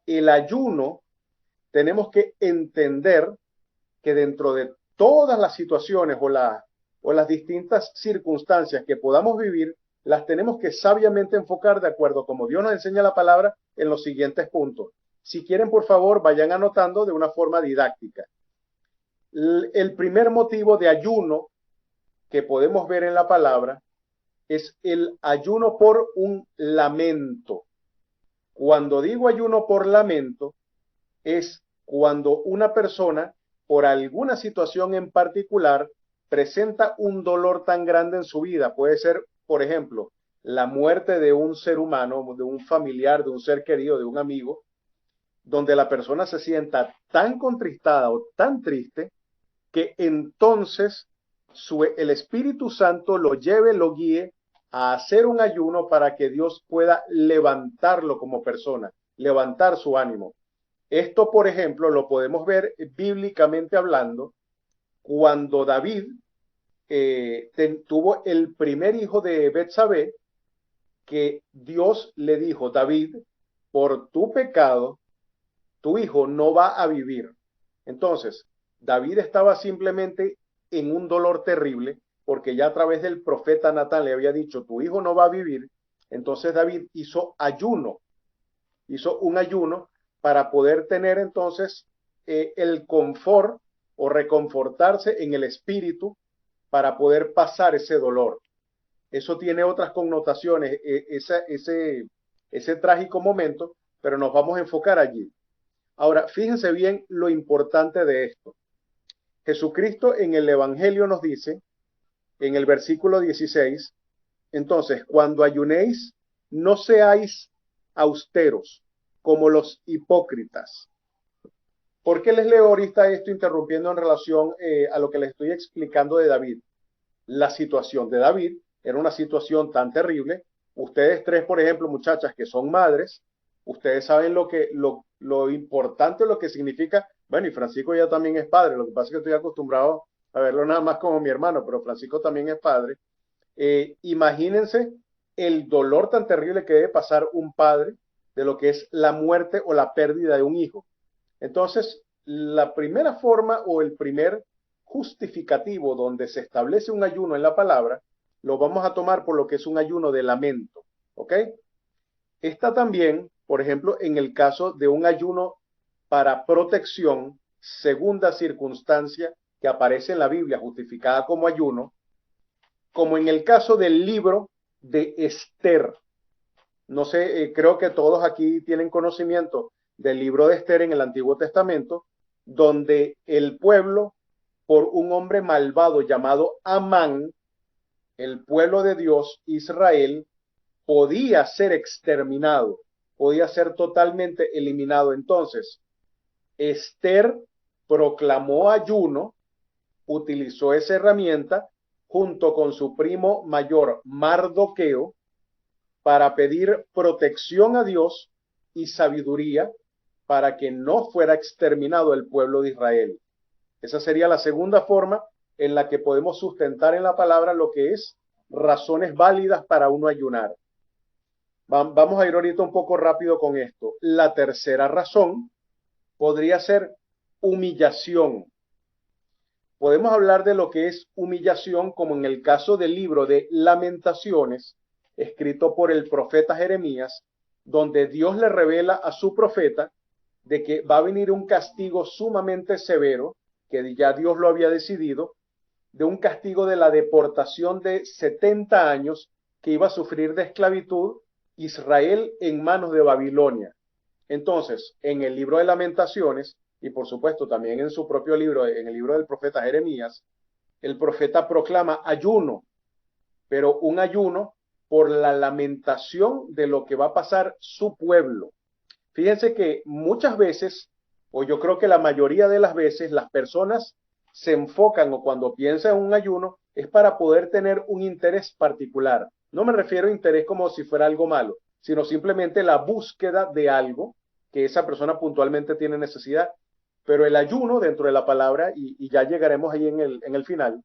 el ayuno tenemos que entender que dentro de todas las situaciones o las distintas circunstancias que podamos vivir, las tenemos que sabiamente enfocar de acuerdo como Dios nos enseña la palabra en los siguientes puntos. Si quieren, por favor, vayan anotando de una forma didáctica. El primer motivo de ayuno que podemos ver en la palabra es el ayuno por un lamento. Cuando digo ayuno por lamento, es cuando una persona, por alguna situación en particular, presenta un dolor tan grande en su vida. Puede ser, por ejemplo, la muerte de un ser humano, de un familiar, de un ser querido, de un amigo, donde la persona se sienta tan contristada o tan triste que entonces el Espíritu Santo lo lleve, lo guíe a hacer un ayuno para que Dios pueda levantarlo como persona, levantar su ánimo. Esto, por ejemplo, lo podemos ver bíblicamente hablando cuando David tuvo el primer hijo de Betsabé, que Dios le dijo: David, por tu pecado, tu hijo no va a vivir. Entonces, David estaba simplemente en un dolor terrible, porque ya a través del profeta Natán le había dicho: tu hijo no va a vivir. Entonces David hizo un ayuno para poder tener entonces el confort o reconfortarse en el espíritu para poder pasar ese dolor. Eso tiene otras connotaciones, ese trágico momento, pero nos vamos a enfocar allí. Ahora, fíjense bien lo importante de esto. Jesucristo en el Evangelio nos dice, en el versículo 16, entonces, cuando ayunéis, no seáis austeros como los hipócritas. ¿Por qué les leo ahorita esto interrumpiendo en relación a lo que les estoy explicando de David? La situación de David era una situación tan terrible. Ustedes tres, por ejemplo, muchachas que son madres, ustedes saben lo importante, lo que significa. Bueno, y Francisco ya también es padre. Lo que pasa es que estoy acostumbrado a verlo nada más como mi hermano, pero Francisco también es padre. Imagínense el dolor tan terrible que debe pasar un padre de lo que es la muerte o la pérdida de un hijo. Entonces, la primera forma o el primer justificativo donde se establece un ayuno en la palabra, lo vamos a tomar por lo que es un ayuno de lamento, ¿ok? Está también, por ejemplo, en el caso de un ayuno para protección, segunda circunstancia que aparece en la Biblia justificada como ayuno, como en el caso del libro de Esther. No sé, creo que todos aquí tienen conocimiento del libro de Esther en el Antiguo Testamento, donde el pueblo, por un hombre malvado llamado Amán, el pueblo de Dios, Israel, podía ser exterminado, podía ser totalmente eliminado. Entonces, Esther proclamó ayuno, utilizó esa herramienta junto con su primo mayor Mardoqueo para pedir protección a Dios y sabiduría para que no fuera exterminado el pueblo de Israel. Esa sería la segunda forma en la que podemos sustentar en la palabra lo que es razones válidas para uno ayunar. Vamos a ir ahorita un poco rápido con esto. La tercera razón podría ser humillación. Podemos hablar de lo que es humillación como en el caso del libro de Lamentaciones, escrito por el profeta Jeremías, donde Dios le revela a su profeta de que va a venir un castigo sumamente severo, que ya Dios lo había decidido, de un castigo de la deportación de 70 años que iba a sufrir de esclavitud Israel en manos de Babilonia. Entonces, en el libro de Lamentaciones, y por supuesto también en su propio libro, en el libro del profeta Jeremías, el profeta proclama ayuno, pero un ayuno por la lamentación de lo que va a pasar su pueblo. Fíjense que muchas veces, o yo creo que la mayoría de las veces, las personas se enfocan o cuando piensan en un ayuno es para poder tener un interés particular. No me refiero a interés como si fuera algo malo, sino simplemente la búsqueda de algo que esa persona puntualmente tiene necesidad. Pero el ayuno dentro de la palabra, y ya llegaremos ahí en el final,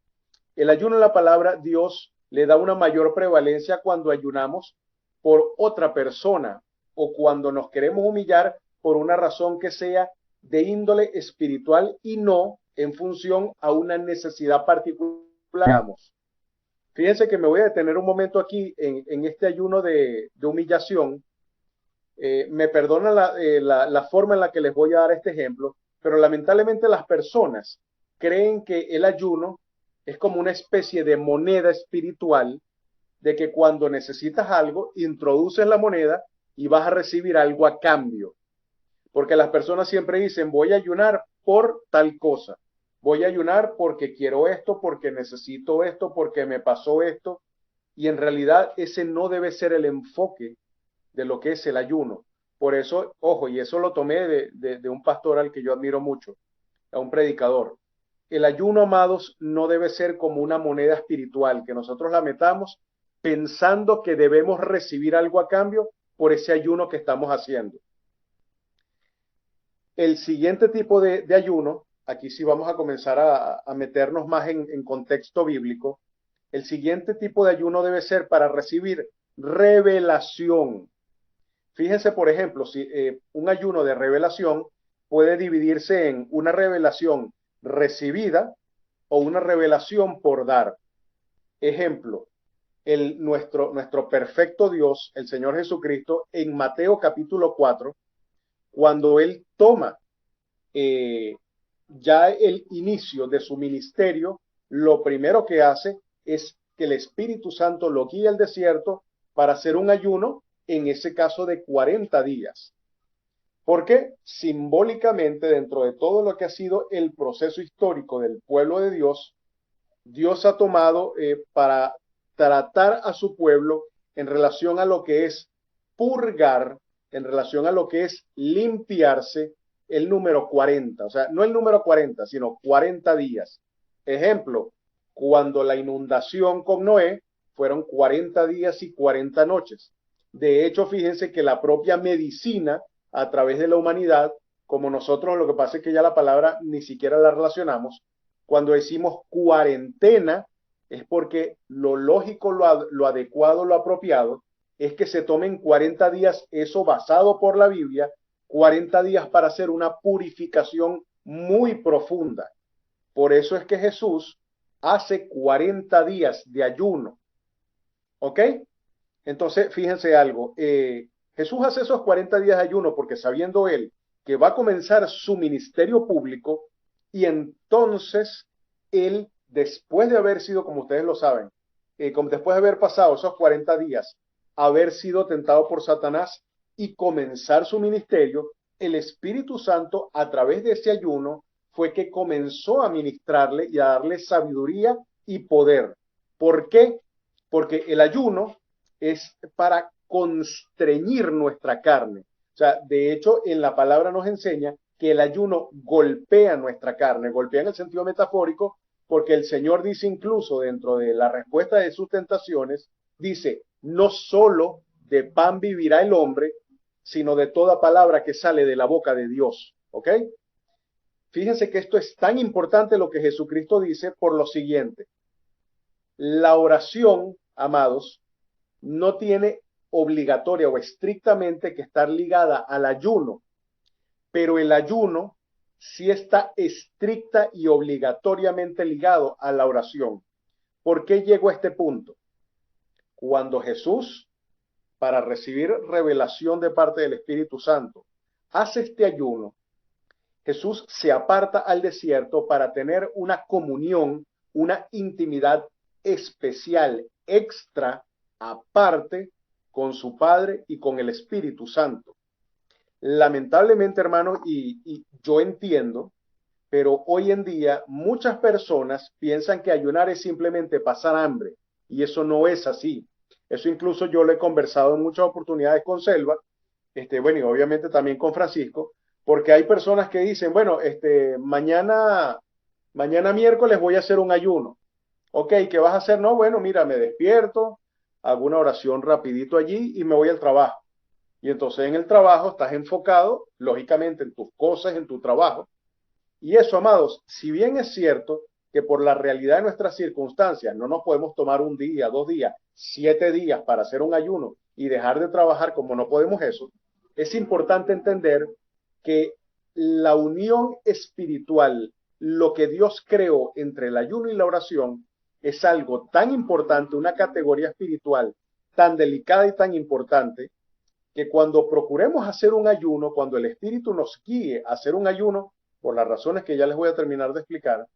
el ayuno en la palabra, Dios le da una mayor prevalencia cuando ayunamos por otra persona o cuando nos queremos humillar por una razón que sea de índole espiritual y no en función a una necesidad particular. Digamos. Fíjense que me voy a detener un momento aquí en este ayuno de humillación. Me perdona la forma en la que les voy a dar este ejemplo, pero lamentablemente las personas creen que el ayuno es como una especie de moneda espiritual, de que cuando necesitas algo, introduces la moneda y vas a recibir algo a cambio. Porque las personas siempre dicen, voy a ayunar por tal cosa, voy a ayunar porque quiero esto, porque necesito esto, porque me pasó esto, y en realidad ese no debe ser el enfoque de lo que es el ayuno. Por eso, ojo, y eso lo tomé de un pastor al que yo admiro mucho, a un predicador. El ayuno, amados, no debe ser como una moneda espiritual, que nosotros la metamos pensando que debemos recibir algo a cambio por ese ayuno que estamos haciendo. El siguiente tipo de ayuno, aquí sí vamos a comenzar a meternos más en contexto bíblico. El siguiente tipo de ayuno debe ser para recibir revelación. Fíjense, por ejemplo, si un ayuno de revelación puede dividirse en una revelación recibida o una revelación por dar. Ejemplo, nuestro perfecto Dios, el Señor Jesucristo, en Mateo capítulo 4, cuando Él toma ya el inicio de su ministerio, lo primero que hace es que el Espíritu Santo lo guíe al desierto para hacer un ayuno, en ese caso de 40 días. Porque simbólicamente, dentro de todo lo que ha sido el proceso histórico del pueblo de Dios, Dios ha tomado para tratar a su pueblo en relación a lo que es purgar, en relación a lo que es limpiarse, el número 40. O sea, no el número 40, sino 40 días. Ejemplo, cuando la inundación con Noé fueron 40 días y 40 noches. De hecho, fíjense que la propia medicina, a través de la humanidad, como nosotros, lo que pasa es que ya la palabra ni siquiera la relacionamos, cuando decimos cuarentena, es porque lo lógico, lo adecuado, lo apropiado, es que se tomen 40 días, eso basado por la Biblia, 40 días para hacer una purificación muy profunda. Por eso es que Jesús hace 40 días de ayuno. ¿Ok? Entonces, fíjense algo. Jesús hace esos 40 días de ayuno porque sabiendo él que va a comenzar su ministerio público, y entonces él, después de haber sido, como ustedes lo saben, después de haber pasado esos 40 días, haber sido tentado por Satanás y comenzar su ministerio, el Espíritu Santo, a través de ese ayuno, fue que comenzó a ministrarle y a darle sabiduría y poder. ¿Por qué? Porque el ayuno es para constreñir nuestra carne. O sea, de hecho, en la palabra nos enseña que el ayuno golpea nuestra carne, golpea en el sentido metafórico, porque el Señor dice incluso dentro de la respuesta de sus tentaciones, dice, no solo de pan vivirá el hombre, sino de toda palabra que sale de la boca de Dios. ¿Ok? Fíjense que esto es tan importante lo que Jesucristo dice por lo siguiente. La oración, amados, no tiene obligatoria o estrictamente que estar ligada al ayuno, pero el ayuno sí está estricta y obligatoriamente ligado a la oración. ¿Por qué llego a este punto? Cuando Jesús, para recibir revelación de parte del Espíritu Santo, hace este ayuno, Jesús se aparta al desierto para tener una comunión, una intimidad especial, extra, aparte, con su Padre y con el Espíritu Santo. Lamentablemente, hermano, y yo entiendo, pero hoy en día muchas personas piensan que ayunar es simplemente pasar hambre, y eso no es así. Eso incluso yo lo he conversado en muchas oportunidades con Selva, bueno, y obviamente también con Francisco, porque hay personas que dicen, bueno, mañana miércoles voy a hacer un ayuno. Ok, ¿qué vas a hacer? No, bueno, mira, me despierto, hago una oración rapidito allí y me voy al trabajo. Y entonces en el trabajo estás enfocado, lógicamente, en tus cosas, en tu trabajo. Y eso, amados, si bien es cierto que por la realidad de nuestras circunstancias no nos podemos tomar un día, 2 días, 7 días para hacer un ayuno y dejar de trabajar como no podemos eso, es importante entender que la unión espiritual, lo que Dios creó entre el ayuno y la oración, es algo tan importante, una categoría espiritual tan delicada y tan importante, que cuando procuremos hacer un ayuno, cuando el Espíritu nos guíe a hacer un ayuno, por las razones que ya les voy a terminar de explicar,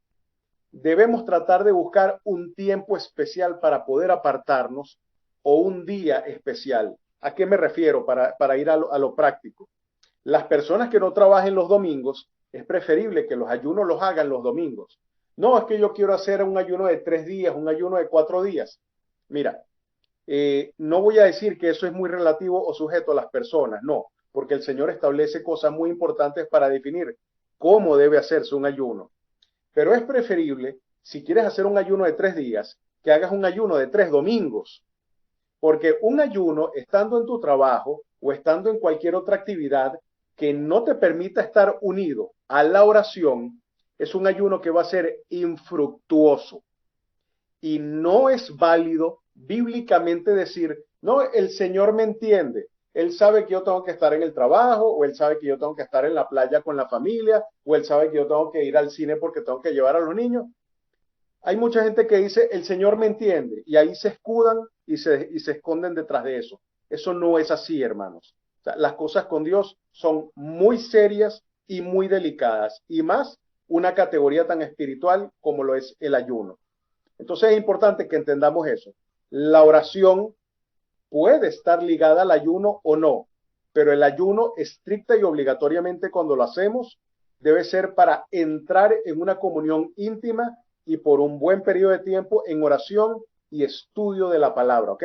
debemos tratar de buscar un tiempo especial para poder apartarnos o un día especial. ¿A qué me refiero? Para ir a lo práctico. Las personas que no trabajen los domingos, es preferible que los ayunos los hagan los domingos. No, es que yo quiero hacer un ayuno de 3 días, un ayuno de 4 días. Mira, no voy a decir que eso es muy relativo o sujeto a las personas, no, porque el Señor establece cosas muy importantes para definir cómo debe hacerse un ayuno. Pero es preferible, si quieres hacer un ayuno de 3 días, que hagas un ayuno de 3 domingos. Porque un ayuno, estando en tu trabajo o estando en cualquier otra actividad que no te permita estar unido a la oración, es un ayuno que va a ser infructuoso. Y no es válido bíblicamente decir, no, el Señor me entiende. Él sabe que yo tengo que estar en el trabajo, o él sabe que yo tengo que estar en la playa con la familia, o él sabe que yo tengo que ir al cine porque tengo que llevar a los niños. Hay mucha gente que dice, el Señor me entiende, y ahí se escudan y se esconden detrás de eso. Eso no es así, hermanos. O sea, las cosas con Dios son muy serias y muy delicadas, y más una categoría tan espiritual como lo es el ayuno. Entonces es importante que entendamos eso. La oración puede estar ligada al ayuno o no, pero el ayuno estricta y obligatoriamente cuando lo hacemos debe ser para entrar en una comunión íntima y por un buen periodo de tiempo en oración y estudio de la palabra, ¿ok?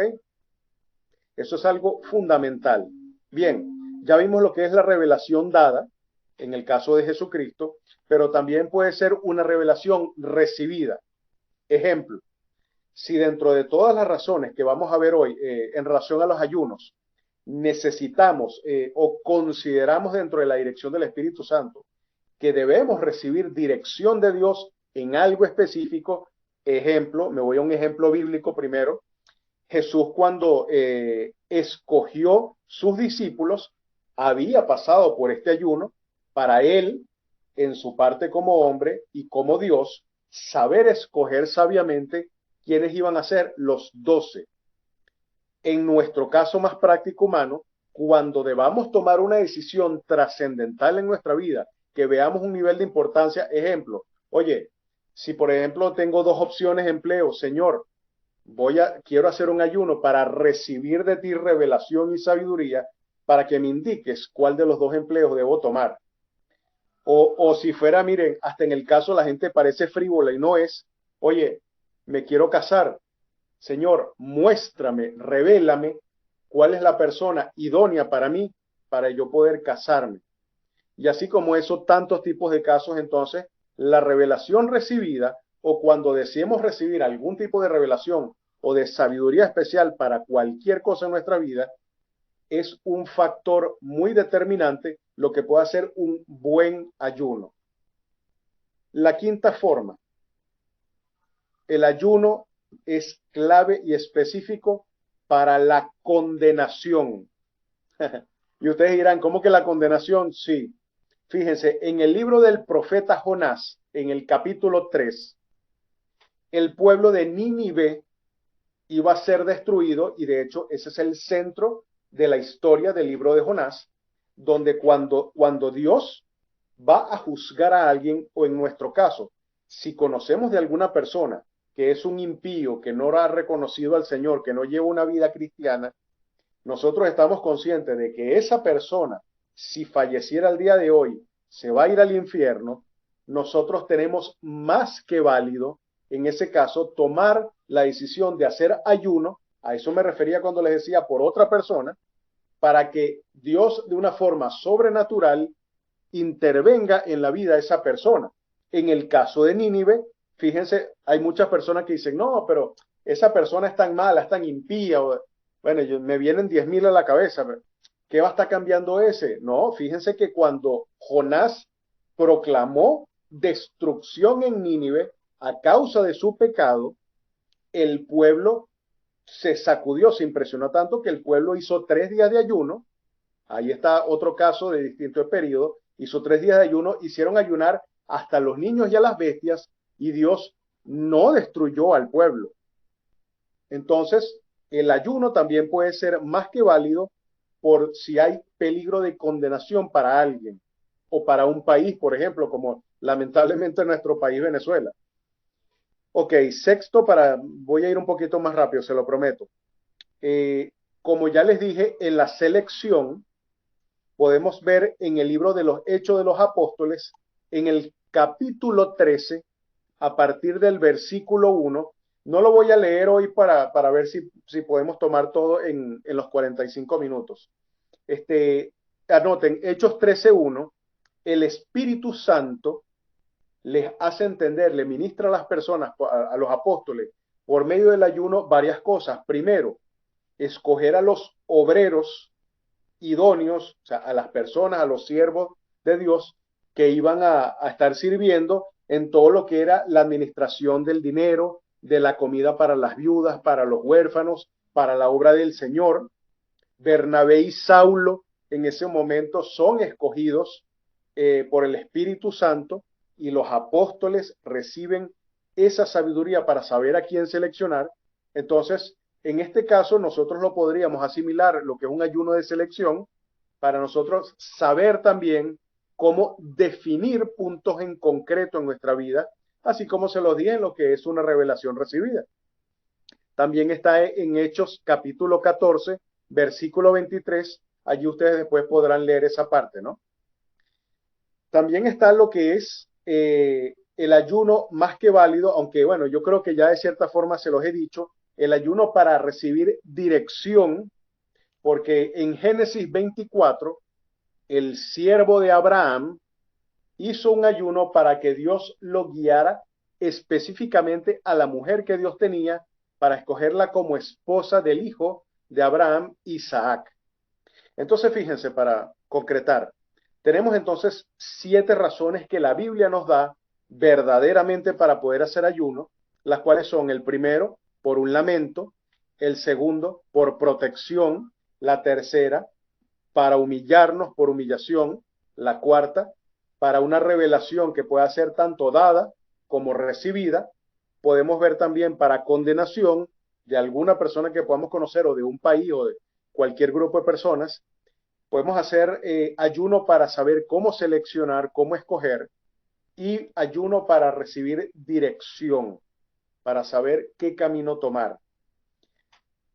Eso es algo fundamental. Bien, ya vimos lo que es la revelación dada en el caso de Jesucristo, pero también puede ser una revelación recibida. Ejemplo, si dentro de todas las razones que vamos a ver hoy en relación a los ayunos, necesitamos o consideramos dentro de la dirección del Espíritu Santo que debemos recibir dirección de Dios en algo específico, ejemplo, me voy a un ejemplo bíblico primero. Jesús cuando escogió sus discípulos, había pasado por este ayuno para él, en su parte como hombre y como Dios, saber escoger sabiamente quiénes iban a ser los 12. En nuestro caso más práctico humano, cuando debamos tomar una decisión trascendental en nuestra vida, que veamos un nivel de importancia, ejemplo, oye, si por ejemplo tengo 2 opciones de empleo, Señor, quiero hacer un ayuno para recibir de ti revelación y sabiduría para que me indiques cuál de los 2 empleos debo tomar. O si fuera, miren, hasta en el caso la gente parece frívola y no es, oye, me quiero casar, Señor, muéstrame, revélame cuál es la persona idónea para mí para yo poder casarme. Y así como eso, tantos tipos de casos, entonces, la revelación recibida o cuando deseemos recibir algún tipo de revelación o de sabiduría especial para cualquier cosa en nuestra vida, es un factor muy determinante lo que puede hacer un buen ayuno. La quinta forma, el ayuno es clave y específico para la condenación. Y ustedes dirán, ¿cómo que la condenación? Sí. Fíjense, en el libro del profeta Jonás, en el capítulo 3, el pueblo de Nínive iba a ser destruido, y de hecho ese es el centro de la historia del libro de Jonás, donde cuando Dios va a juzgar a alguien, o en nuestro caso, si conocemos de alguna persona que es un impío, que no ha reconocido al Señor, que no lleva una vida cristiana, nosotros estamos conscientes de que esa persona, si falleciera el día de hoy, se va a ir al infierno. Nosotros tenemos más que válido, en ese caso, tomar la decisión de hacer ayuno, a eso me refería cuando les decía por otra persona, para que Dios de una forma sobrenatural intervenga en la vida de esa persona. En el caso de Nínive, fíjense, hay muchas personas que dicen, no, pero esa persona es tan mala, es tan impía. Bueno, me vienen 10.000 a la cabeza. ¿Qué va a estar cambiando ese? No, fíjense que cuando Jonás proclamó destrucción en Nínive a causa de su pecado, el pueblo se sacudió, se impresionó tanto que el pueblo hizo 3 días de ayuno. Ahí está otro caso de distinto periodo, hizo 3 días de ayuno, hicieron ayunar hasta los niños y a las bestias, y Dios no destruyó al pueblo. Entonces, el ayuno también puede ser más que válido por si hay peligro de condenación para alguien o para un país, por ejemplo, como lamentablemente nuestro país Venezuela. Ok, sexto, voy a ir un poquito más rápido, se lo prometo. Como ya les dije, en la selección podemos ver en el libro de los Hechos de los Apóstoles, en el capítulo 13, a partir del versículo 1. No lo voy a leer hoy para ver si podemos tomar todo en los 45 minutos. Anoten, Hechos 13:1, el Espíritu Santo les hace entender, le ministra a las personas, a los apóstoles, por medio del ayuno, varias cosas. Primero, escoger a los obreros idóneos, o sea, a las personas, a los siervos de Dios que iban a estar sirviendo en todo lo que era la administración del dinero, de la comida para las viudas, para los huérfanos, para la obra del Señor. Bernabé y Saulo en ese momento son escogidos por el Espíritu Santo, y los apóstoles reciben esa sabiduría para saber a quién seleccionar. Entonces, en este caso, nosotros lo podríamos asimilar lo que es un ayuno de selección, para nosotros saber también cómo definir puntos en concreto en nuestra vida, así como se los dije en lo que es una revelación recibida. También está en Hechos capítulo 14, versículo 23. Allí ustedes después podrán leer esa parte, ¿no? También está lo que es el ayuno más que válido, aunque bueno, yo creo que ya de cierta forma se los he dicho, el ayuno para recibir dirección, porque en Génesis 24, el siervo de Abraham hizo un ayuno para que Dios lo guiara específicamente a la mujer que Dios tenía para escogerla como esposa del hijo de Abraham, Isaac. Entonces, fíjense, para concretar, tenemos entonces 7 razones que la Biblia nos da verdaderamente para poder hacer ayuno, las cuales son: el primero, por un lamento; el segundo, por protección; la tercera, para humillarnos, por humillación; la cuarta, para una revelación que pueda ser tanto dada como recibida; podemos ver también para condenación de alguna persona que podamos conocer, o de un país, o de cualquier grupo de personas. Podemos hacer ayuno para saber cómo seleccionar, cómo escoger, y ayuno para recibir dirección, para saber qué camino tomar.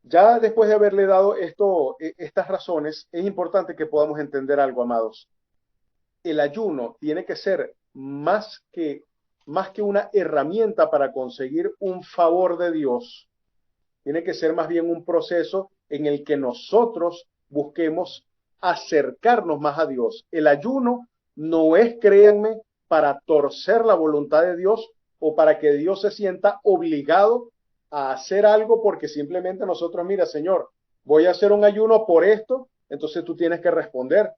Ya después de haberle dado estas razones, es importante que podamos entender algo, amados. El ayuno tiene que ser más que una herramienta para conseguir un favor de Dios. Tiene que ser más bien un proceso en el que nosotros busquemos acercarnos más a Dios. El ayuno no es, créanme, para torcer la voluntad de Dios o para que Dios se sienta obligado a hacer algo porque simplemente nosotros, mira, Señor, voy a hacer un ayuno por esto, entonces tú tienes que responder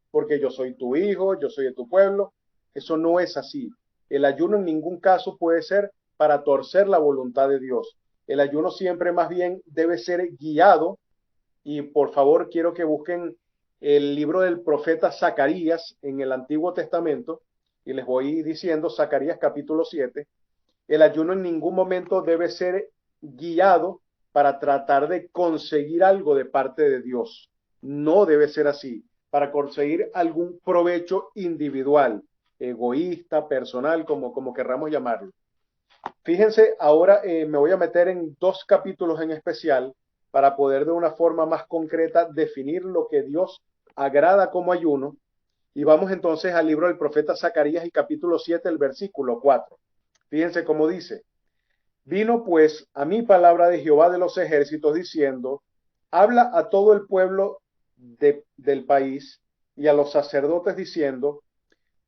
porque yo soy tu hijo, yo soy de tu pueblo. Eso no es así. El ayuno en ningún caso puede ser para torcer la voluntad de Dios. El ayuno siempre más bien debe ser guiado, y por favor quiero que busquen el libro del profeta Zacarías en el Antiguo Testamento, y les voy diciendo Zacarías capítulo 7. El ayuno en ningún momento debe ser guiado para tratar de conseguir algo de parte de Dios. No debe ser así, para conseguir algún provecho individual, egoísta, personal, como querramos llamarlo. Fíjense, ahora me voy a meter en 2 capítulos en especial para poder de una forma más concreta definir lo que Dios agrada como ayuno. Y vamos entonces al libro del profeta Zacarías y capítulo 7, el versículo 4. Fíjense cómo dice: vino pues a mí palabra de Jehová de los ejércitos diciendo, habla a todo el pueblo del país y a los sacerdotes diciendo,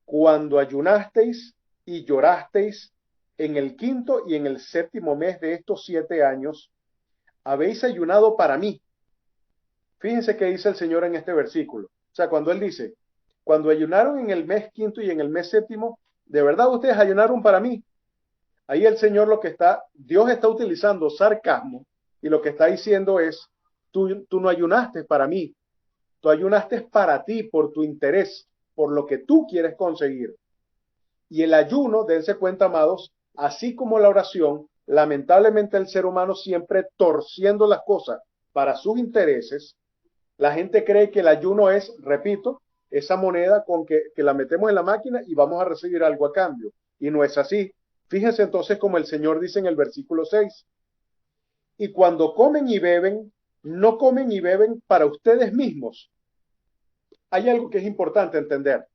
cuando ayunasteis y llorasteis en el 5º y en el 7º mes de estos 7 años, habéis ayunado para mí. Fíjense qué dice el Señor en este versículo. O sea, cuando Él dice, cuando ayunaron en el mes 5º y en el mes 7º, ¿de verdad ustedes ayunaron para mí? Ahí el Señor Dios está utilizando sarcasmo, y lo que está diciendo es, tú no ayunaste para mí, tú ayunaste para ti, por tu interés. por lo que tú quieres conseguir. Y el ayuno, dense cuenta, amados, así como la oración, lamentablemente el ser humano siempre torciendo las cosas para sus intereses. La gente cree que el ayuno es, repito, esa moneda con que la metemos en la máquina y vamos a recibir algo a cambio. Y no es así. Fíjense entonces como el Señor dice en el versículo 6. Y cuando comen y beben, no comen y beben para ustedes mismos. Hay algo que es importante entender.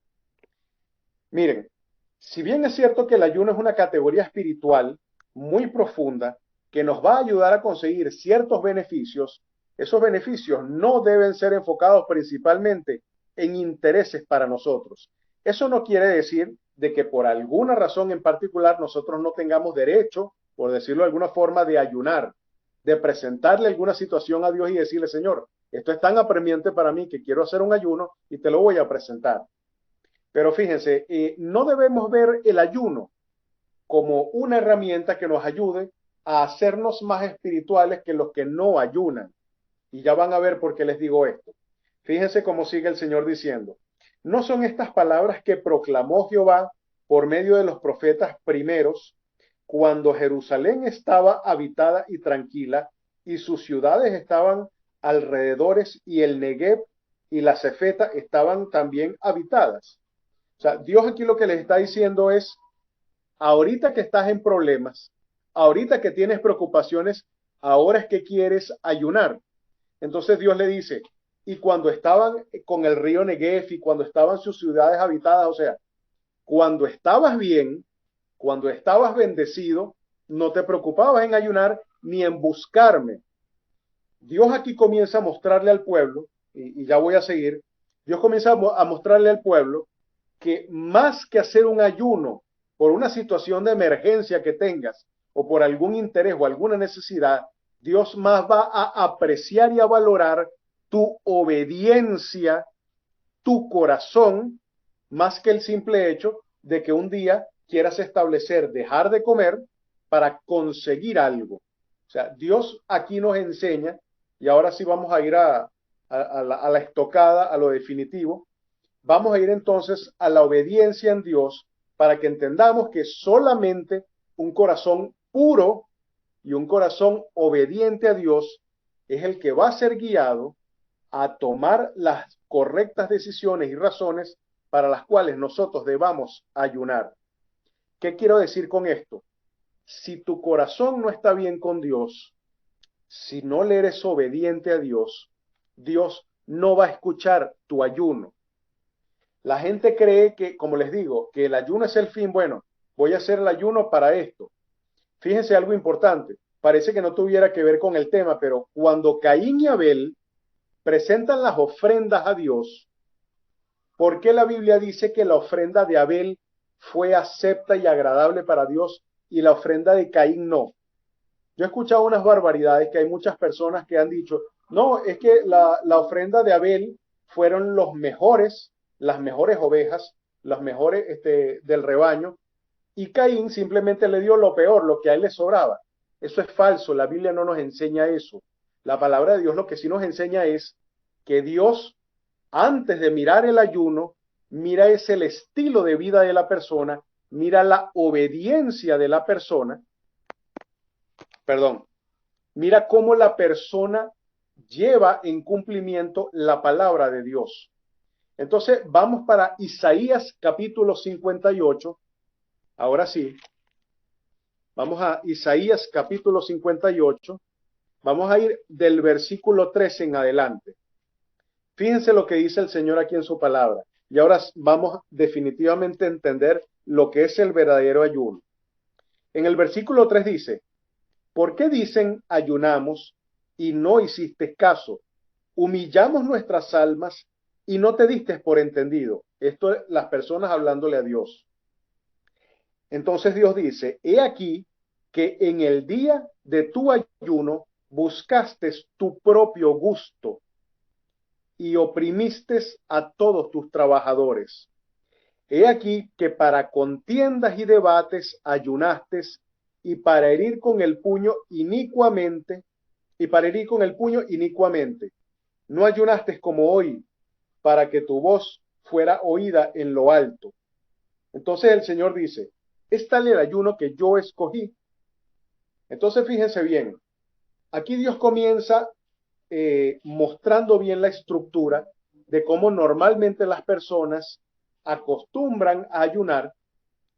Miren, si bien es cierto que el ayuno es una categoría espiritual muy profunda que nos va a ayudar a conseguir ciertos beneficios, esos beneficios no deben ser enfocados principalmente en intereses para nosotros. Eso no quiere decir de que por alguna razón en particular nosotros no tengamos derecho, por decirlo de alguna forma, de ayunar, de presentarle alguna situación a Dios y decirle, Señor, esto es tan apremiante para mí que quiero hacer un ayuno y te lo voy a presentar. Pero fíjense, no debemos ver el ayuno como una herramienta que nos ayude a hacernos más espirituales que los que no ayunan. Y ya van a ver por qué les digo esto. Fíjense cómo sigue el Señor diciendo, ¿no son estas palabras que proclamó Jehová por medio de los profetas primeros, cuando Jerusalén estaba habitada y tranquila, y sus ciudades estaban alrededores, y el Negev y la Cefeta estaban también habitadas? O sea, Dios aquí lo que les está diciendo es, ahorita que estás en problemas, ahorita que tienes preocupaciones, ahora es que quieres ayunar. Entonces Dios le dice, y cuando estaban con el río Negev y cuando estaban sus ciudades habitadas, o sea, cuando estabas bien, cuando estabas bendecido, no te preocupabas en ayunar ni en buscarme. Dios aquí comienza a mostrarle al pueblo, y ya voy a seguir, Dios comienza a mostrarle al pueblo que más que hacer un ayuno por una situación de emergencia que tengas o por algún interés o alguna necesidad, Dios más va a apreciar y a valorar tu obediencia, tu corazón, más que el simple hecho de que un día quieras establecer dejar de comer para conseguir algo. O sea, Dios aquí nos enseña, y ahora sí vamos a ir a la estocada, a lo definitivo. Vamos a ir entonces a la obediencia en Dios para que entendamos que solamente un corazón puro y un corazón obediente a Dios es el que va a ser guiado a tomar las correctas decisiones y razones para las cuales nosotros debamos ayunar. ¿Qué quiero decir con esto? Si tu corazón no está bien con Dios, si no le eres obediente a Dios, Dios no va a escuchar tu ayuno. La gente cree que, como les digo, que el ayuno es el fin. Bueno, voy a hacer el ayuno para esto. Fíjense algo importante. Parece que no tuviera que ver con el tema, pero cuando Caín y Abel presentan las ofrendas a Dios, ¿por qué la Biblia dice que la ofrenda de Abel fue acepta y agradable para Dios y la ofrenda de Caín no? Yo he escuchado unas barbaridades que hay muchas personas que han dicho, no, es que la ofrenda de Abel fueron los mejores, las mejores ovejas, las mejores del rebaño, y Caín simplemente le dio lo peor, lo que a él le sobraba. Eso es falso, la Biblia no nos enseña eso. La palabra de Dios lo que sí nos enseña es que Dios, antes de mirar el ayuno, mira es el estilo de vida de la persona, mira la obediencia de la persona, mira cómo la persona lleva en cumplimiento la palabra de Dios. Entonces vamos para Isaías capítulo 58. Ahora sí, vamos a Isaías capítulo 58. Vamos a ir del versículo 13 en adelante. Fíjense lo que dice el Señor aquí en su palabra. Y ahora vamos definitivamente a entender lo que es el verdadero ayuno. En el versículo 3 dice, ¿por qué dicen ayunamos y no hiciste caso? Humillamos nuestras almas y no te diste por entendido. Esto es las personas hablándole a Dios. Entonces Dios dice, he aquí que en el día de tu ayuno buscaste tu propio gusto y oprimiste a todos tus trabajadores. He aquí que para contiendas y debates ayunaste y para herir con el puño inicuamente, no ayunaste como hoy para que tu voz fuera oída en lo alto. Entonces el Señor dice, es tal el ayuno que yo escogí. Entonces fíjense bien, aquí Dios comienza mostrando bien la estructura de cómo normalmente las personas acostumbran a ayunar,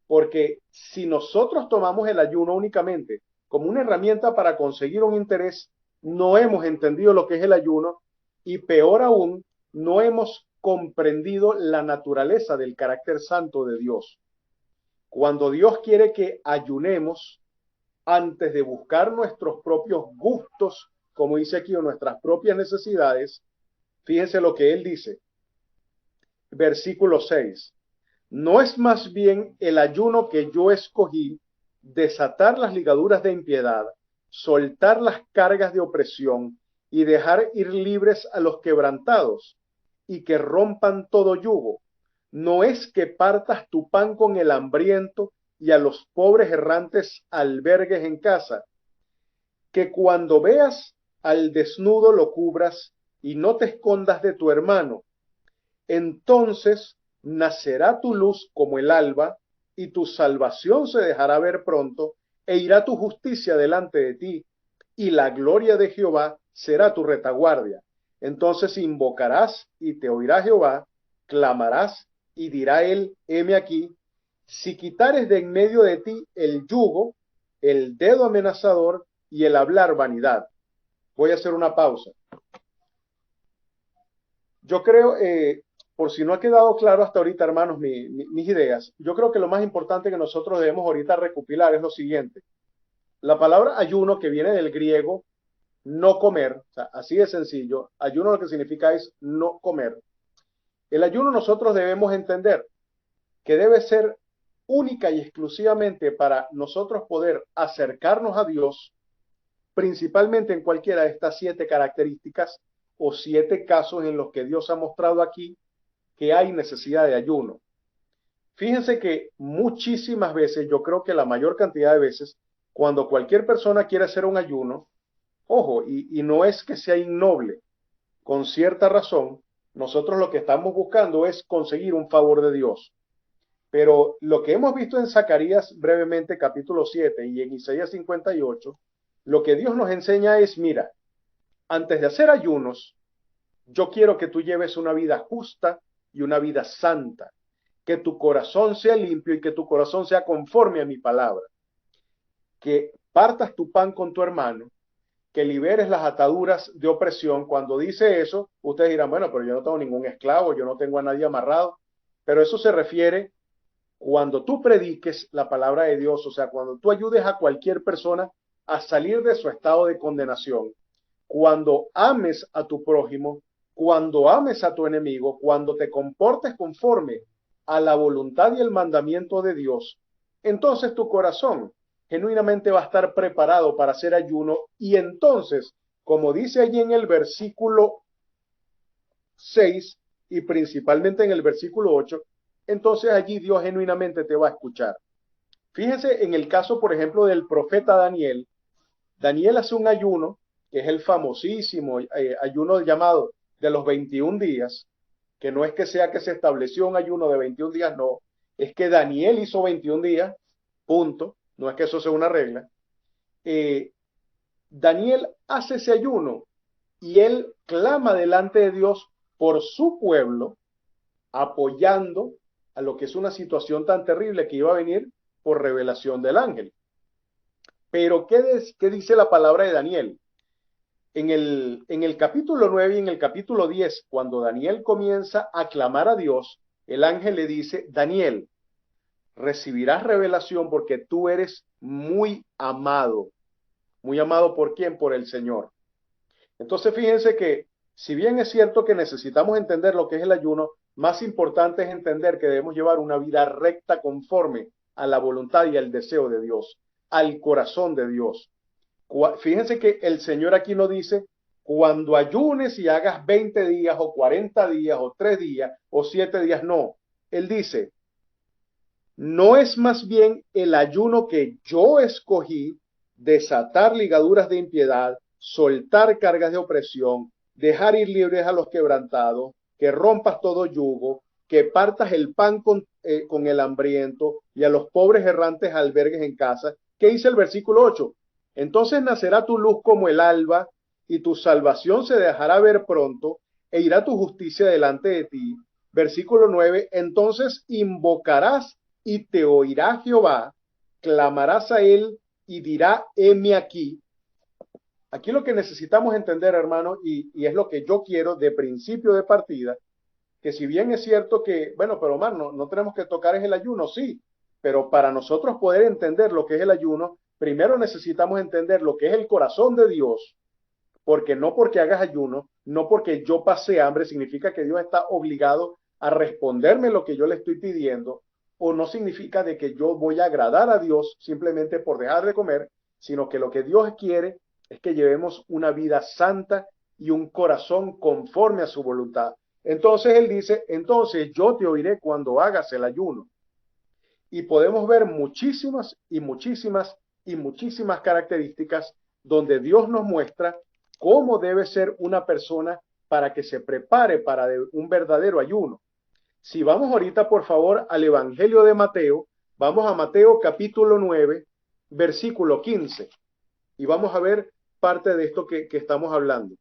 porque si nosotros tomamos el ayuno únicamente como una herramienta para conseguir un interés, no hemos entendido lo que es el ayuno y peor aún, no hemos comprendido la naturaleza del carácter santo de Dios. Cuando Dios quiere que ayunemos, antes de buscar nuestros propios gustos, como dice aquí, o nuestras propias necesidades, fíjense lo que Él dice. Versículo 6. ¿No es más bien el ayuno que yo escogí desatar las ligaduras de impiedad, soltar las cargas de opresión y dejar ir libres a los quebrantados y que rompan todo yugo? ¿No es que partas tu pan con el hambriento y a los pobres errantes albergues en casa? Que cuando veas al desnudo lo cubras y no te escondas de tu hermano. Entonces nacerá tu luz como el alba, y tu salvación se dejará ver pronto, e irá tu justicia delante de ti, y la gloria de Jehová será tu retaguardia. Entonces invocarás y te oirá Jehová, clamarás y dirá él, heme aquí. Si quitares de en medio de ti el yugo, el dedo amenazador y el hablar vanidad. Voy a hacer una pausa. Yo creo, por si no ha quedado claro hasta ahorita, hermanos, mis ideas, yo creo que lo más importante que nosotros debemos ahorita recopilar es lo siguiente. La palabra ayuno, que viene del griego no comer, o sea, así de sencillo, ayuno lo que significa es no comer. El ayuno nosotros debemos entender que debe ser única y exclusivamente para nosotros poder acercarnos a Dios, principalmente en cualquiera de estas 7 características o 7 casos en los que Dios ha mostrado aquí que hay necesidad de ayuno. Fíjense que muchísimas veces, yo creo que la mayor cantidad de veces, cuando cualquier persona quiere hacer un ayuno, ojo, y no es que sea innoble, con cierta razón, nosotros lo que estamos buscando es conseguir un favor de Dios. Pero lo que hemos visto en Zacarías brevemente, capítulo 7, y en Isaías 58, lo que Dios nos enseña es, mira, antes de hacer ayunos, yo quiero que tú lleves una vida justa y una vida santa, que tu corazón sea limpio y que tu corazón sea conforme a mi palabra, que partas tu pan con tu hermano, que liberes las ataduras de opresión. Cuando dice eso, ustedes dirán, bueno, pero yo no tengo ningún esclavo, yo no tengo a nadie amarrado, pero eso se refiere cuando tú prediques la palabra de Dios, o sea, cuando tú ayudes a cualquier persona a salir de su estado de condenación, cuando ames a tu prójimo, cuando ames a tu enemigo, cuando te comportes conforme a la voluntad y el mandamiento de Dios, entonces tu corazón genuinamente va a estar preparado para hacer ayuno y entonces, como dice allí en el versículo 6 y principalmente en el versículo 8, entonces allí Dios genuinamente te va a escuchar. Fíjense en el caso, por ejemplo, del profeta Daniel. Daniel hace un ayuno, que es el famosísimo ayuno llamado de los 21 días, que no es que sea que se estableció un ayuno de 21 días, no, es que Daniel hizo 21 días, punto, no es que eso sea una regla. Daniel hace ese ayuno y él clama delante de Dios por su pueblo, apoyando a lo que es una situación tan terrible que iba a venir por revelación del ángel. Pero, ¿qué dice la palabra de Daniel? En el capítulo 9 y en el capítulo 10, cuando Daniel comienza a clamar a Dios, el ángel le dice, Daniel, recibirás revelación porque tú eres muy amado. ¿Muy amado por quién? Por el Señor. Entonces, fíjense que, si bien es cierto que necesitamos entender lo que es el ayuno, más importante es entender que debemos llevar una vida recta conforme a la voluntad y al deseo de Dios, al corazón de Dios. Fíjense que el Señor aquí no dice, cuando ayunes y hagas 20 días o 40 días o 3 días o 7 días, no. Él dice, ¿no es más bien el ayuno que yo escogí, desatar ligaduras de impiedad, soltar cargas de opresión, dejar ir libres a los quebrantados, que rompas todo yugo, que partas el pan con el hambriento y a los pobres errantes albergues en casa. ¿Qué dice el versículo 8? Entonces nacerá tu luz como el alba y tu salvación se dejará ver pronto e irá tu justicia delante de ti. Versículo 9, entonces invocarás y te oirá Jehová, clamarás a él y dirá, heme aquí. Aquí lo que necesitamos entender, hermano, y es lo que yo quiero de principio de partida, que si bien es cierto que, bueno, pero Omar, no tenemos que tocar es el ayuno, sí, pero para nosotros poder entender lo que es el ayuno, primero necesitamos entender lo que es el corazón de Dios, porque no porque hagas ayuno, no porque yo pase hambre, significa que Dios está obligado a responderme lo que yo le estoy pidiendo, o no significa de que yo voy a agradar a Dios simplemente por dejar de comer, sino que lo que Dios quiere es que llevemos una vida santa y un corazón conforme a su voluntad. Entonces él dice, entonces yo te oiré cuando hagas el ayuno. Y podemos ver muchísimas y muchísimas y muchísimas características donde Dios nos muestra cómo debe ser una persona para que se prepare para un verdadero ayuno. Si vamos ahorita, por favor, al Evangelio de Mateo, vamos a Mateo capítulo 9, versículo 15, y vamos a ver parte de esto que estamos hablando.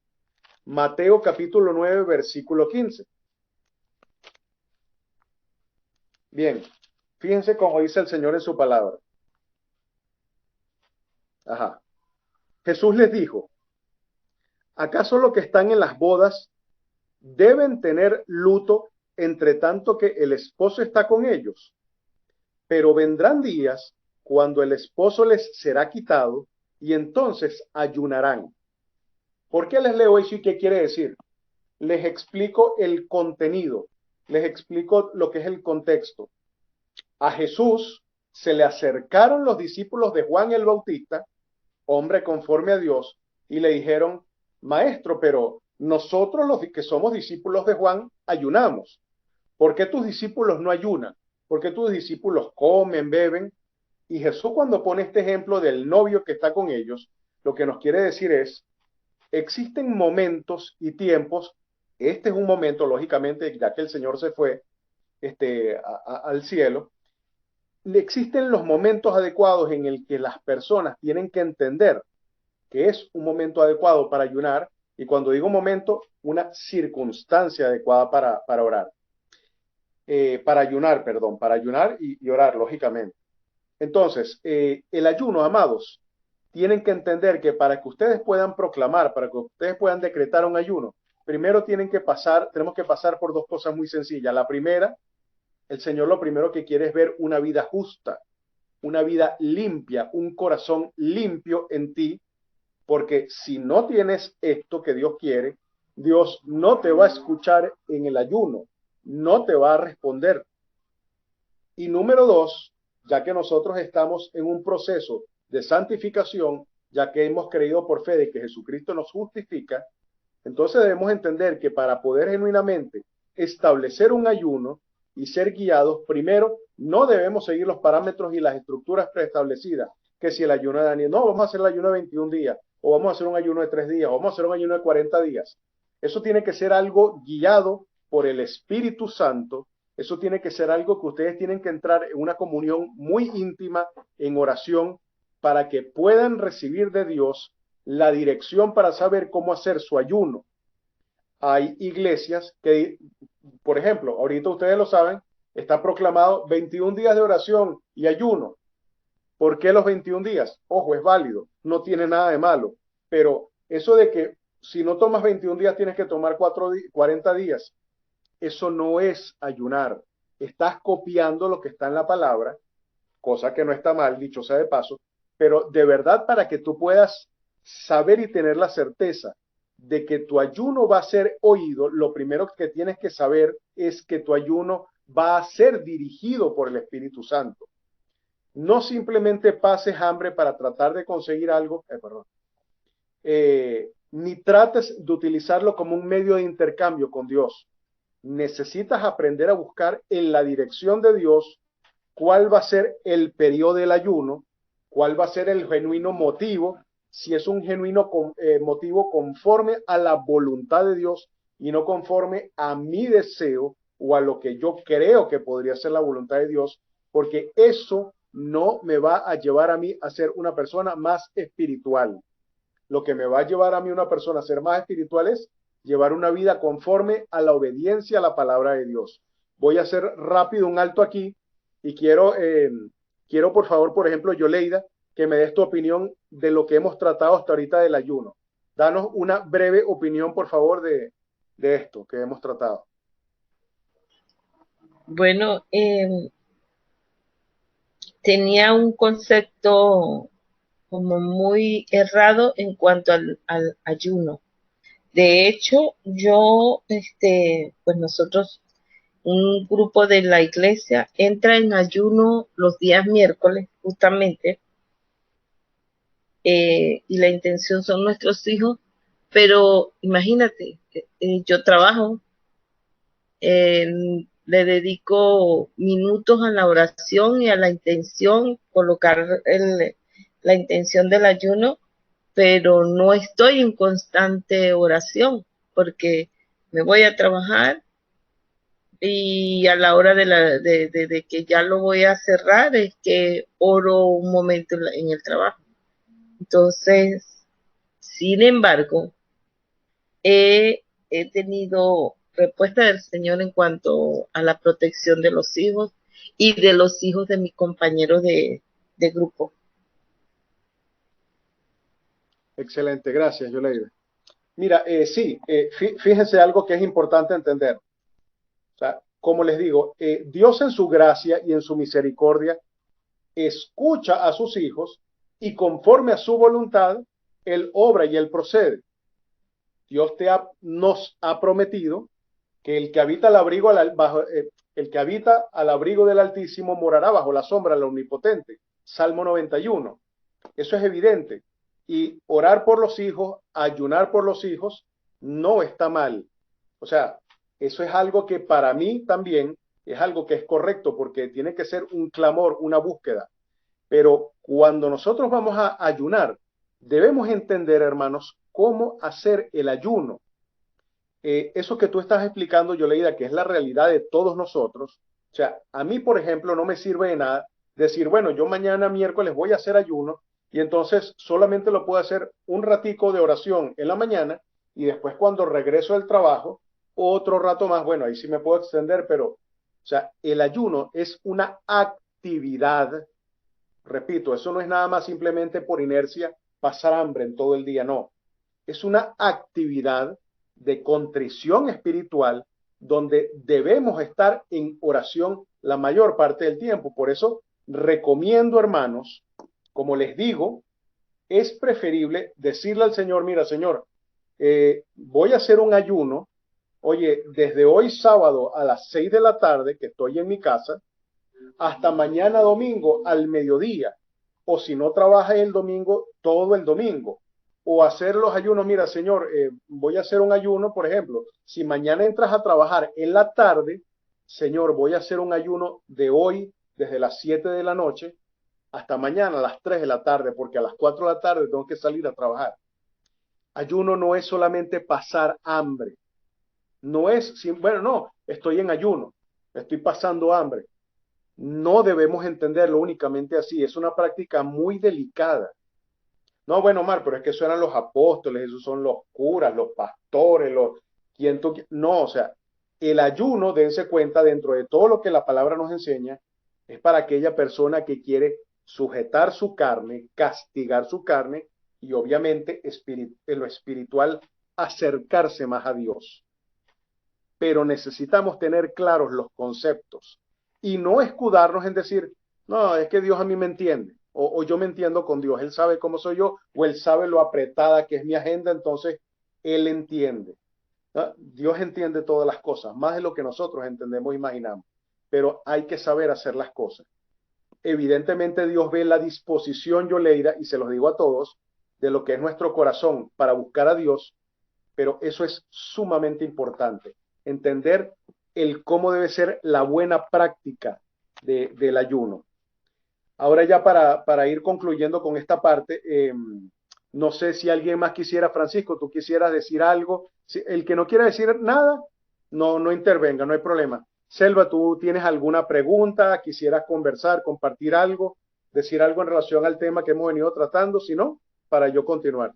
Mateo capítulo 9, versículo 15. Bien, fíjense cómo dice el Señor en su palabra. Ajá. Jesús les dijo, ¿acaso los que están en las bodas deben tener luto entre tanto que el esposo está con ellos? Pero vendrán días cuando el esposo les será quitado y entonces ayunarán. ¿Por qué les leo eso y qué quiere decir? Les explico el contenido, les explico lo que es el contexto. A Jesús se le acercaron los discípulos de Juan el Bautista, hombre conforme a Dios, y le dijeron, maestro, pero nosotros los que somos discípulos de Juan ayunamos. ¿Por qué tus discípulos no ayunan? ¿Por qué tus discípulos comen, beben? Y Jesús cuando pone este ejemplo del novio que está con ellos, lo que nos quiere decir es, existen momentos y tiempos, este es un momento, lógicamente, ya que el Señor se fue al cielo, existen los momentos adecuados en el que las personas tienen que entender que es un momento adecuado para ayunar, y cuando digo momento, una circunstancia adecuada para orar. Para ayunar, perdón, para ayunar y orar, lógicamente. Entonces, el ayuno, amados, tienen que entender que para que ustedes puedan proclamar, para que ustedes puedan decretar un ayuno, primero tenemos que pasar por dos cosas muy sencillas. La primera, el Señor lo primero que quiere es ver una vida justa, una vida limpia, un corazón limpio en ti, porque si no tienes esto que Dios quiere, Dios no te va a escuchar en el ayuno, no te va a responder. Y número dos, ya que nosotros estamos en un proceso de santificación, ya que hemos creído por fe de que Jesucristo nos justifica, entonces debemos entender que para poder genuinamente establecer un ayuno y ser guiados, primero, no debemos seguir los parámetros y las estructuras preestablecidas, que si el ayuno de Daniel, no, vamos a hacer el ayuno de 21 días, o vamos a hacer un ayuno de 3 días, o vamos a hacer un ayuno de 40 días. Eso tiene que ser algo guiado por el Espíritu Santo. Eso tiene que ser algo que ustedes tienen que entrar en una comunión muy íntima, en oración, para que puedan recibir de Dios la dirección para saber cómo hacer su ayuno. Hay iglesias que, por ejemplo, ahorita ustedes lo saben, está proclamado 21 días de oración y ayuno. ¿Por qué los 21 días? Ojo, es válido, no tiene nada de malo, pero eso de que si no tomas 21 días tienes que tomar 40 días, eso no es ayunar. Estás copiando lo que está en la palabra, cosa que no está mal, dicho sea de paso, pero de verdad para que tú puedas saber y tener la certeza de que tu ayuno va a ser oído, lo primero que tienes que saber es que tu ayuno va a ser dirigido por el Espíritu Santo. No simplemente pases hambre para tratar de conseguir algo, ni trates de utilizarlo como un medio de intercambio con Dios. Necesitas aprender a buscar en la dirección de Dios cuál va a ser el periodo del ayuno, cuál va a ser el genuino motivo, si es un genuino motivo conforme a la voluntad de Dios y no conforme a mi deseo o a lo que yo creo que podría ser la voluntad de Dios, porque eso no me va a llevar a mí a ser una persona más espiritual. Lo que me va a llevar a mí una persona a ser más espiritual es llevar una vida conforme a la obediencia a la palabra de Dios. Voy a hacer rápido un alto aquí y quiero por favor, por ejemplo, Yoleida, que me des tu opinión de lo que hemos tratado hasta ahorita del ayuno. Danos una breve opinión, por favor, de esto que hemos tratado. Bueno, tenía un concepto como muy errado en cuanto al ayuno. De hecho, pues nosotros, un grupo de la iglesia, entra en ayuno los días miércoles, justamente, y la intención son nuestros hijos, pero imagínate, yo trabajo, le dedico minutos a la oración y a la intención, colocar la intención del ayuno, pero no estoy en constante oración porque me voy a trabajar y a la hora de que ya lo voy a cerrar es que oro un momento en el trabajo. Entonces, sin embargo, he tenido respuesta del Señor en cuanto a la protección de los hijos y de los hijos de mis compañeros de grupo. Excelente, gracias, Yoleida. Mira, sí, fíjense algo que es importante entender. O sea, como les digo, Dios en su gracia y en su misericordia escucha a sus hijos y conforme a su voluntad, Él obra y Él procede. Nos ha prometido que el que habita el que habita al abrigo del Altísimo morará bajo la sombra del Omnipotente. Salmo 91. Eso es evidente. Y orar por los hijos, ayunar por los hijos, no está mal. O sea, eso es algo que para mí también es algo que es correcto porque tiene que ser un clamor, una búsqueda. Pero cuando nosotros vamos a ayunar, debemos entender, hermanos, cómo hacer el ayuno. Eso que tú estás explicando, Yoleida, que es la realidad de todos nosotros. O sea, a mí, por ejemplo, no me sirve de nada decir, bueno, yo mañana miércoles voy a hacer ayuno y entonces solamente lo puedo hacer un ratico de oración en la mañana y después cuando regreso del trabajo, otro rato más. Bueno, ahí sí me puedo extender, pero, o sea, el ayuno es una actividad. Repito, eso no es nada más simplemente por inercia pasar hambre en todo el día, no. Es una actividad de contrición espiritual donde debemos estar en oración la mayor parte del tiempo. Por eso recomiendo, hermanos, como les digo, es preferible decirle al Señor, mira, Señor, voy a hacer un ayuno, oye, desde hoy sábado a las 6 de la tarde, que estoy en mi casa, hasta mañana domingo al mediodía, o si no trabaja el domingo, todo el domingo, o hacer los ayunos, mira, Señor, voy a hacer un ayuno, por ejemplo, si mañana entras a trabajar en la tarde, Señor, voy a hacer un ayuno de hoy, desde las 7 de la noche, hasta mañana a las 3 de la tarde, porque a las 4 de la tarde tengo que salir a trabajar. Ayuno no es solamente pasar hambre, no es, bueno, no, estoy en ayuno, estoy pasando hambre. No debemos entenderlo únicamente así, es una práctica muy delicada. No, bueno, Omar, pero es que eso eran los apóstoles, esos son los curas, los pastores, no, o sea, el ayuno, dense cuenta, dentro de todo lo que la palabra nos enseña, es para aquella persona que quiere sujetar su carne, castigar su carne y obviamente en lo espiritual acercarse más a Dios. Pero necesitamos tener claros los conceptos y no escudarnos en decir, no, es que Dios a mí me entiende, o yo me entiendo con Dios, Él sabe cómo soy yo, o Él sabe lo apretada que es mi agenda, entonces Él entiende. ¿No? Dios entiende todas las cosas, más de lo que nosotros entendemos e imaginamos, pero hay que saber hacer las cosas. Evidentemente Dios ve la disposición, Yoleida, y se los digo a todos, de lo que es nuestro corazón para buscar a Dios, pero eso es sumamente importante, entender el cómo debe ser la buena práctica del ayuno. Ahora ya para ir concluyendo con esta parte, no sé si alguien más quisiera, Francisco, tú quisieras decir algo. Si, el que no quiera decir nada, no intervenga, no hay problema. Selva, ¿tú tienes alguna pregunta? ¿Quisieras conversar, compartir algo, decir algo en relación al tema que hemos venido tratando? Si no, para yo continuar.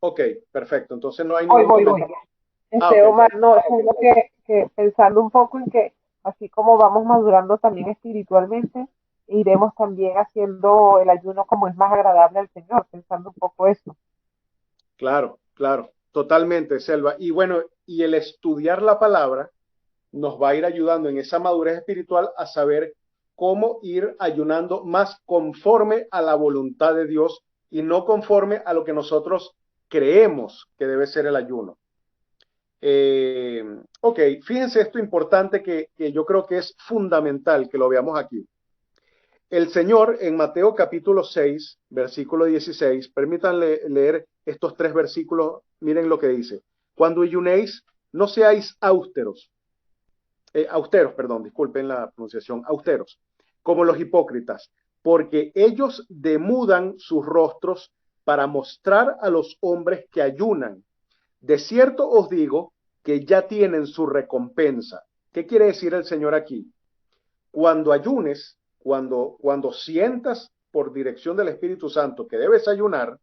Ok, perfecto. Entonces no hay Voy, ningún voy, voy. comentario. Ok, Omar, no, sino que pensando un poco en que así como vamos madurando también espiritualmente, iremos también haciendo el ayuno como es más agradable al Señor, pensando un poco eso. claro, claro, totalmente, Selva. Y bueno, y el estudiar la palabra nos va a ir ayudando en esa madurez espiritual a saber cómo ir ayunando más conforme a la voluntad de Dios y no conforme a lo que nosotros creemos que debe ser el ayuno. Ok, fíjense esto importante que yo creo que es fundamental que lo veamos aquí. El Señor en Mateo capítulo 6, versículo 16, permítanle leer estos tres versículos, miren lo que dice. Cuando ayunéis, no seáis austeros, perdón, disculpen la pronunciación, austeros, como los hipócritas, porque ellos demudan sus rostros para mostrar a los hombres que ayunan. De cierto os digo que ya tienen su recompensa. ¿Qué quiere decir el Señor aquí? Cuando ayunes, cuando sientas por dirección del Espíritu Santo que debes ayunar,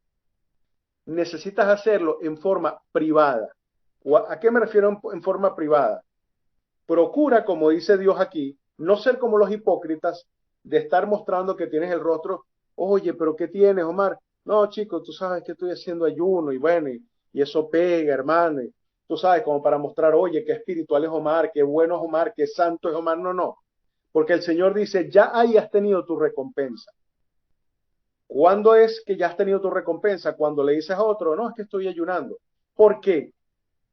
necesitas hacerlo en forma privada. ¿A qué me refiero en forma privada? Procura, como dice Dios aquí, no ser como los hipócritas de estar mostrando que tienes el rostro. Oye, pero ¿qué tienes, Omar? No, chico, tú sabes que estoy haciendo ayuno y bueno, y eso pega, hermano. Y tú sabes, como para mostrar, oye, qué espiritual es Omar, qué bueno es Omar, qué santo es Omar. No, no. Porque el Señor dice, ya ahí has tenido tu recompensa. ¿Cuándo es que ya has tenido tu recompensa? Cuando le dices a otro, no, es que estoy ayunando. ¿Por qué?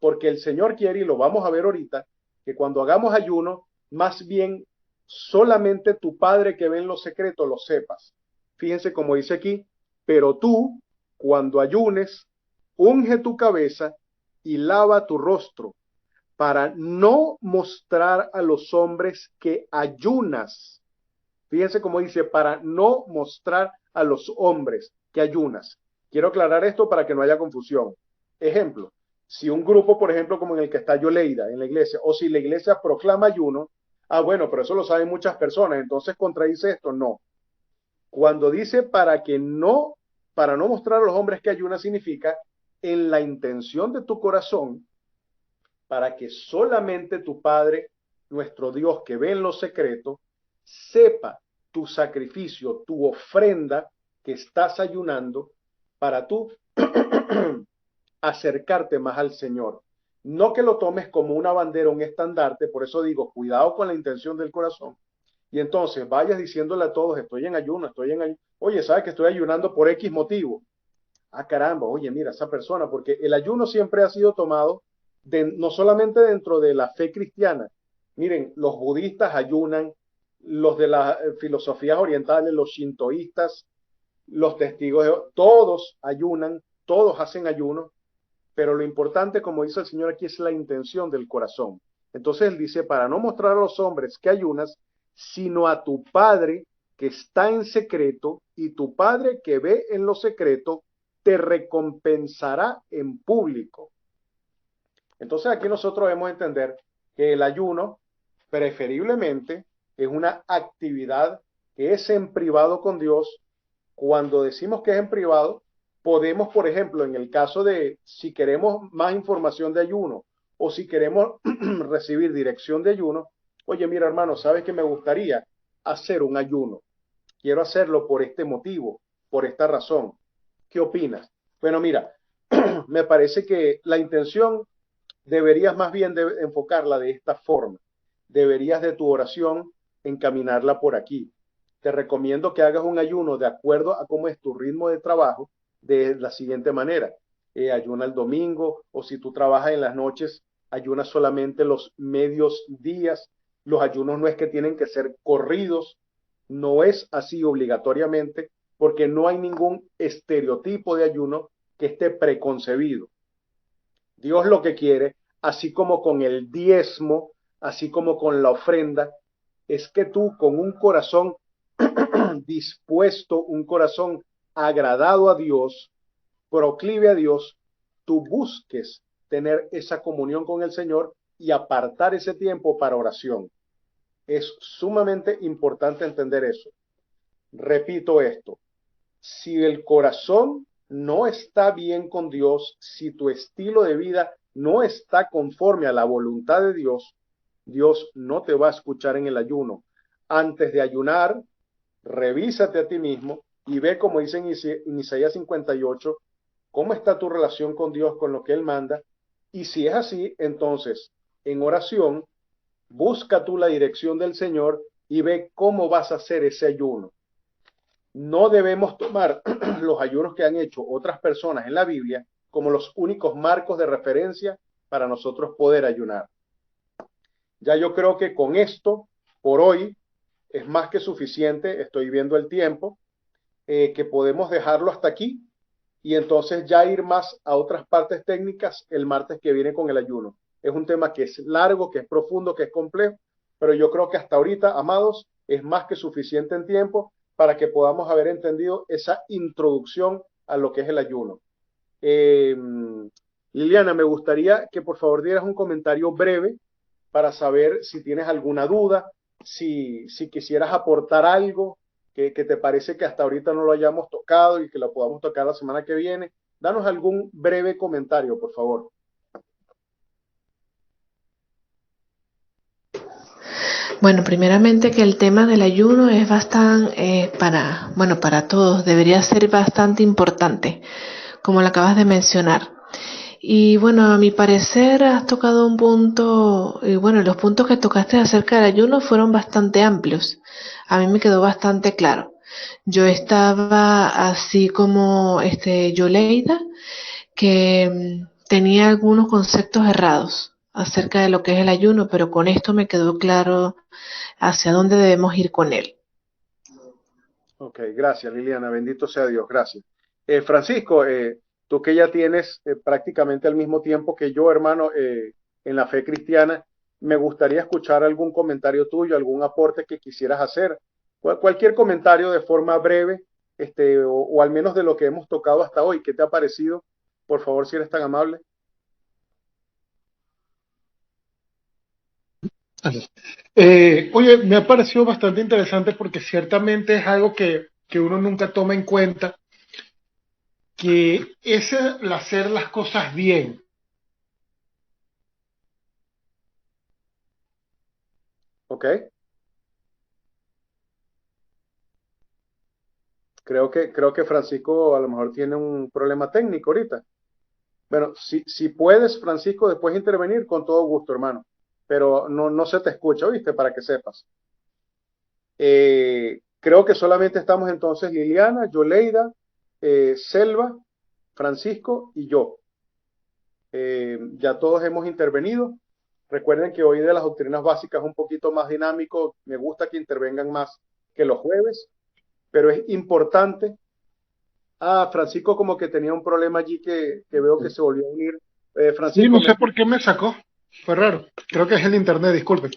Porque el Señor quiere, y lo vamos a ver ahorita, que cuando hagamos ayuno, más bien solamente tu Padre que ve en lo secreto lo sepas. Fíjense como dice aquí, pero tú, cuando ayunes, unge tu cabeza y lava tu rostro, para no mostrar a los hombres que ayunas. Fíjense cómo dice, para no mostrar a los hombres que ayunas. Quiero aclarar esto para que no haya confusión. Ejemplo, si un grupo, por ejemplo, como en el que está Yoleida, en la iglesia, o si la iglesia proclama ayuno, bueno, pero eso lo saben muchas personas, entonces contradice esto. No. Cuando dice para no mostrar a los hombres que ayuna, significa en la intención de tu corazón, para que solamente tu Padre, nuestro Dios que ve en lo secreto, sepa tu sacrificio, tu ofrenda que estás ayunando para tú acercarte más al Señor. No que lo tomes como una bandera, un estandarte, por eso digo, cuidado con la intención del corazón. Y entonces vayas diciéndole a todos, estoy en ayuno, estoy en ayuno. Oye, ¿sabes que estoy ayunando por X motivo? Caramba, oye, mira, esa persona, porque el ayuno siempre ha sido tomado no solamente dentro de la fe cristiana. Miren, los budistas ayunan, los de las filosofías orientales, los shintoístas, los testigos de todos ayunan, todos hacen ayuno, pero lo importante, como dice el Señor aquí, es la intención del corazón. Entonces él dice, para no mostrar a los hombres que ayunas, sino a tu Padre que está en secreto, y tu Padre que ve en lo secreto, te recompensará en público. Entonces aquí nosotros debemos entender que el ayuno preferiblemente es una actividad que es en privado con Dios. Cuando decimos que es en privado, podemos, por ejemplo, en el caso de si queremos más información de ayuno o si queremos recibir dirección de ayuno, oye, mira hermano, sabes que me gustaría hacer un ayuno. Quiero hacerlo por este motivo, por esta razón. ¿Qué opinas? Bueno, mira, me parece que la intención deberías más bien enfocarla de esta forma. Deberías de tu oración encaminarla por aquí. Te recomiendo que hagas un ayuno de acuerdo a cómo es tu ritmo de trabajo de la siguiente manera. Ayuna el domingo, o si tú trabajas en las noches, ayuna solamente los medios días. Los ayunos no es que tienen que ser corridos, no es así obligatoriamente, porque no hay ningún estereotipo de ayuno que esté preconcebido. Dios lo que quiere, así como con el diezmo, así como con la ofrenda, es que tú con un corazón dispuesto, un corazón agradado a Dios, proclive a Dios, tú busques tener esa comunión con el Señor y apartar ese tiempo para oración. Es sumamente importante entender eso. Repito esto, si el corazón no está bien con Dios, si tu estilo de vida no está conforme a la voluntad de Dios, Dios no te va a escuchar en el ayuno. Antes de ayunar, revísate a ti mismo y ve, como dice en Isaías 58, cómo está tu relación con Dios, con lo que Él manda. Y si es así, entonces, en oración, busca tú la dirección del Señor y ve cómo vas a hacer ese ayuno. No debemos tomar los ayunos que han hecho otras personas en la Biblia como los únicos marcos de referencia para nosotros poder ayunar. Ya yo creo que con esto, por hoy, es más que suficiente. Estoy viendo el tiempo, que podemos dejarlo hasta aquí y entonces ya ir más a otras partes técnicas el martes que viene con el ayuno. Es un tema que es largo, que es profundo, que es complejo, pero yo creo que hasta ahorita, amados, es más que suficiente en tiempo para que podamos haber entendido esa introducción a lo que es el ayuno. Liliana, me gustaría que por favor dieras un comentario breve para saber si tienes alguna duda, si quisieras aportar algo que te parece que hasta ahorita no lo hayamos tocado y que lo podamos tocar la semana que viene. Danos algún breve comentario, por favor. Bueno, primeramente que el tema del ayuno es bastante, para todos, debería ser bastante importante, como lo acabas de mencionar. Y bueno, a mi parecer has tocado un punto, y bueno, los puntos que tocaste acerca del ayuno fueron bastante amplios. A mí me quedó bastante claro. Yo estaba así como Yoleida, que tenía algunos conceptos errados acerca de lo que es el ayuno, pero con esto me quedó claro hacia dónde debemos ir con él. Ok, gracias Liliana, bendito sea Dios, gracias. Francisco, tú que ya tienes prácticamente el mismo tiempo que yo, hermano, en la fe cristiana, me gustaría escuchar algún comentario tuyo, algún aporte que quisieras hacer, cualquier comentario de forma breve, o al menos de lo que hemos tocado hasta hoy. ¿Qué te ha parecido? Por favor, si eres tan amable. Oye, me ha parecido bastante interesante porque ciertamente es algo que uno nunca toma en cuenta, que es el hacer las cosas bien. Ok. Creo que Francisco a lo mejor tiene un problema técnico ahorita. Bueno, si puedes, Francisco, después intervenir, con todo gusto, hermano. Pero no se te escucha, ¿viste? Para que sepas. Creo que solamente estamos entonces Liliana, Yoleida, Selva, Francisco y yo. Ya todos hemos intervenido. Recuerden que hoy de las doctrinas básicas es un poquito más dinámico. Me gusta que intervengan más que los jueves, pero es importante. Francisco como que tenía un problema allí que veo que se volvió a unir. Sí, Francisco, no sé por qué me sacó. Fue raro. Creo que es el internet, disculpe.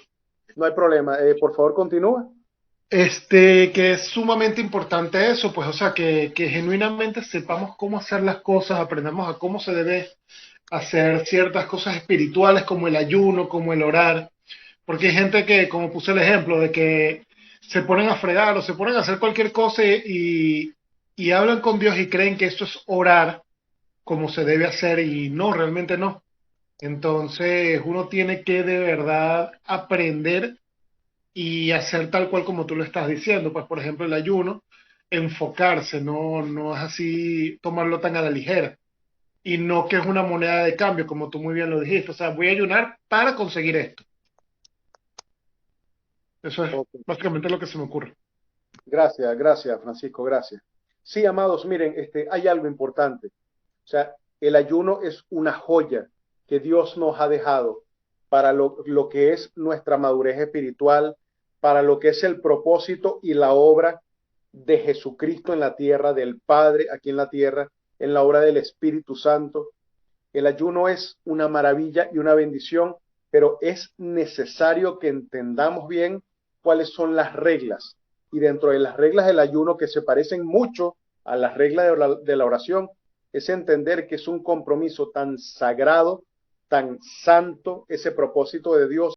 no hay problema. Por favor, continúa. Que es sumamente importante eso, pues, o sea, que genuinamente sepamos cómo hacer las cosas, aprendamos a cómo se debe hacer ciertas cosas espirituales como el ayuno, como el orar, porque hay gente que, como puse el ejemplo, de que se ponen a fregar o se ponen a hacer cualquier cosa y hablan con Dios y creen que eso es orar como se debe hacer y no, realmente no. Entonces uno tiene que de verdad aprender y hacer tal cual como tú lo estás diciendo, pues por ejemplo el ayuno, enfocarse, no es así tomarlo tan a la ligera y no que es una moneda de cambio, como tú muy bien lo dijiste, o sea, voy a ayunar para conseguir esto. Eso es Ok. básicamente lo que se me ocurre. Gracias, Francisco, gracias. Sí, amados, miren, hay algo importante. O sea, el ayuno es una joya que Dios nos ha dejado para lo que es nuestra madurez espiritual, para lo que es el propósito y la obra de Jesucristo en la tierra, del Padre aquí en la tierra, en la obra del Espíritu Santo. El ayuno es una maravilla y una bendición, pero es necesario que entendamos bien cuáles son las reglas. Y dentro de las reglas del ayuno, que se parecen mucho a las reglas de la oración, es entender que es un compromiso tan sagrado tan santo ese propósito de Dios